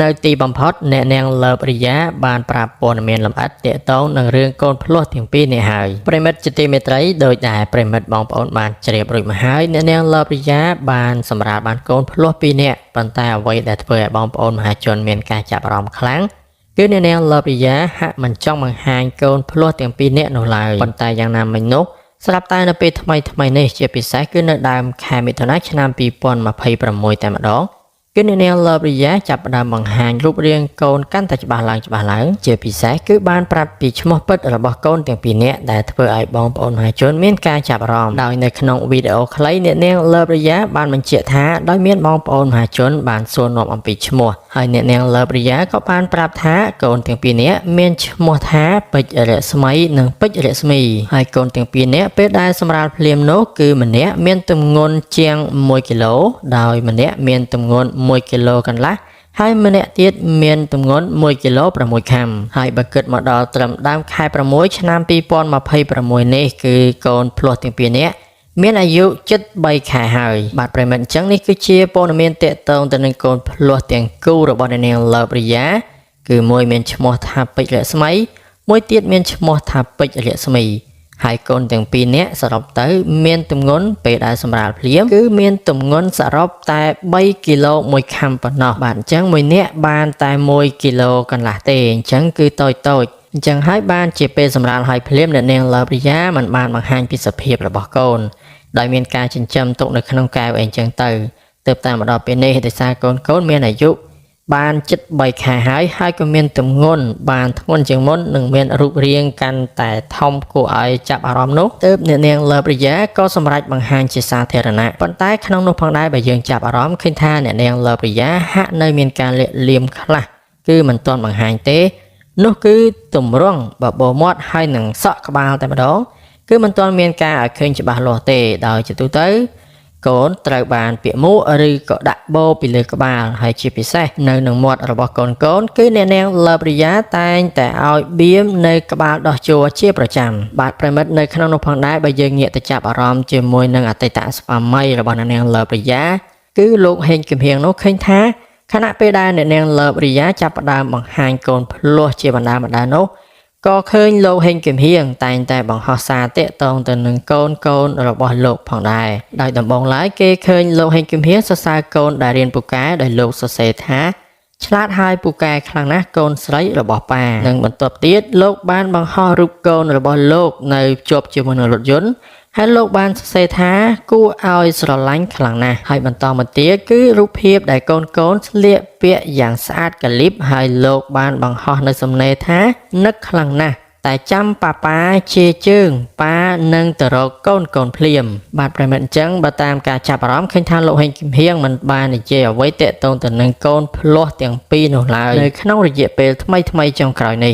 នៅទីបំផុតអ្នកនាងលើបរិយាបានប្រាប់ព័ត៌មានលម្អិតទាក់ទងនឹងរឿងកូនភ្លោះទាំងពីរនេះហើយប្រិមិត្តជាទីមេត្រីដោយដែលប្រិមិត្តបងប្អូនបានជ្រាបរួចមកហើយអ្នកនាងលើបរិយាបានសម្រាប់បានកូនភ្លោះពីរនាក់ប៉ុន្តែអ្វីដែលធ្វើឲ្យបងប្អូនមហាជនមានការចាប់អារម្មណ៍ខ្លាំងគឺអ្នកនាងលើបរិយាហាក់មិនចង់បង្ហាញកូនភ្លោះទាំងពីរនាក់នោះឡើយប៉ុន្តែយ៉ាងណាមិញនោះស្រាប់តែនៅពេលថ្មីនេះជាពិសេសគឺនៅដើមខែមិថុនាឆ្នាំ2026តែម្ដងគឺអ្នកនាងលើបរិយាចាប់ផ្ដើមបង្ហាញរូបរាងកូនកាន់តែច្បាស់ឡើងជាពិសេសគឺបានប្រាប់ពីឈ្មោះពិតរបស់កូនទាំងពីរនាក់ដែលធ្វើឲ្យបងប្អូនមហាជនមានការចាប់អារម្មណ៍ដោយនៅក្នុងវីដេអូខ្លីអ្នកនាងលើបរិយាបានបញ្ជាក់ថាដោយមានបងប្អូនមហាជនបានសួរនាំអំពីឈ្មោះហើយអ្នកនាងលើបរិយាក៏បានប្រាប់ថាកូនទាំងពីរនាក់មានឈ្មោះថាពេជ្ររស្មីនិងពេជ្ររស្មីហើយកូនទាំងពីរនាក់ពេលដែលសម្រាលភ្លាមនោះគឺម្នាក់មានទម្ងន់ជាង1គីឡូដោយម្នាក់មានទម្ងន់1គីឡូកន្លះហើយម្នាក់ទៀតមានទម្ងន់1គីឡូ6ខាំហើយបើគិតមកដល់ត្រឹមដើមខែ6ឆ្នាំ2026នេះគឺកូនភ្លោះទាំងពីរនាក់មានអាយុជិត3ខែហើយបាទប្រិមិត្តអញ្ចឹងនេះគឺជាព័ត៌មានទាក់ទងទៅនឹងកូនភ្លោះទាំងគូរបស់អ្នកនាងលើបរិយាគឺមួយមានឈ្មោះថាពេជ្ររស្មីមួយទៀតមានឈ្មោះថាពេជ្ររស្មីហើយកូនទាំងពីរនាក់សរុបទៅមានទម្ងន់ពេលដែលសម្រាលភ្លាមគឺមានទម្ងន់សរុបតែ3គីឡូ1ខាំប៉ុណ្ណោះបាទអញ្ចឹងមួយនាក់បានតែ1គីឡូកន្លះទេអញ្ចឹងគឺតូចអញ្ចឹងហើយបានជាពេលសម្រាលហើយភ្លាមអ្នកនាងលើបរិយាមិនបានបង្ហាញពីសភាពរបស់កូនដោយមានការចិញ្ចឹមទុកនៅក្នុងកែវអីចឹងទៅទើបតែមកដល់ពេលនេះដោយសារកូនមានអាយុបានជិត3ខែហើយក៏មានទម្ងន់បានធ្ងន់ជាងមុននិងមានរូបរាងកាន់តែធំគួរឲ្យចាប់អារម្មណ៍នោះទើបអ្នកនាងលើបរិយាក៏សម្រេចបង្ហាញជាសាធារណៈប៉ុន្តែក្នុងនោះផងដែរបើយើងចាប់អារម្មណ៍ឃើញថាអ្នកនាងលើបរិយាហាក់នៅមានការលាក់លៀមខ្លះគឺមិនទាន់បង្ហាញទេនោះគឺទម្រង់បបោមាត់ហើយនឹងសក់ក្បាលតែម្ដងគឺមិនទាន់មានការឲ្យឃើញច្បាស់លាស់ទេដោយជាទូទៅកូនត្រូវបានពាក់មួកឬក៏ដាក់បោពីលើក្បាលហើយជាពិសេសនៅនឹងមាត់របស់កូនគឺអ្នកនាងលើបរិយាតែងតែឲ្យបៀមនៅក្បាលដោះជួរជាប្រចាំបាទប្រិមិត្តនៅក្នុងនោះផងដែរបើយើងងាកទៅចាប់អារម្មណ៍ជាមួយនឹងអតីតស្វាមីរបស់អ្នកនាងលើបរិយាគឺលោកហេងគឹមហៀងនោះឃើញថាខណៈពេលដែលអ្នកនាងលើបរិយាចាប់ផ្ដើមបង្ហាញកូនភ្លោះជាបណ្ដានោះក៏ឃើញលោកហេងគឹមហៀងតែងតែបង្ហោះសារតាក់ទងទៅនឹងកូនរបស់លោកផងដែរដោយដំបូងឡើយគេឃើញលោកហេងគឹមហៀងសរសើរកូនដែលរៀនពូកែដោយលោកសរសេរថាឆ្លាតហើយពូកែខ្លាំងណាស់កូនស្រីរបស់ប៉ានិងបន្ទាប់ទៀតលោកបានបង្ហោះរូបកូនរបស់លោកនៅជាប់ជាមួយនឹងរថយន្តហើយលោកបានសរសេរថាគួរឲ្យស្រឡាញ់ខ្លាំងណាស់ហើយបន្តមកទៀតគឺរូបភាពដែលកូនស្លៀកពាក់យ៉ាងស្អាតកលិបហើយលោកបានបង្ហោះនៅសំណេរថានឹកខ្លាំងណាស់តែចាំប៉ាជាជើងប៉ានឹងទៅរកកូនភ្លាមបាទប្រិមិត្តអញ្ចឹងបើតាមការចាប់អារម្មណ៍ឃើញថាលោកហេងគឹមហៀងមិនបាននិយាយអ្វីទាក់ទងទៅនឹងកូនភ្លោះទាំងពីរនោះឡើយនៅក្នុងរយៈពេលថ្មីចុងក្រោយនេះ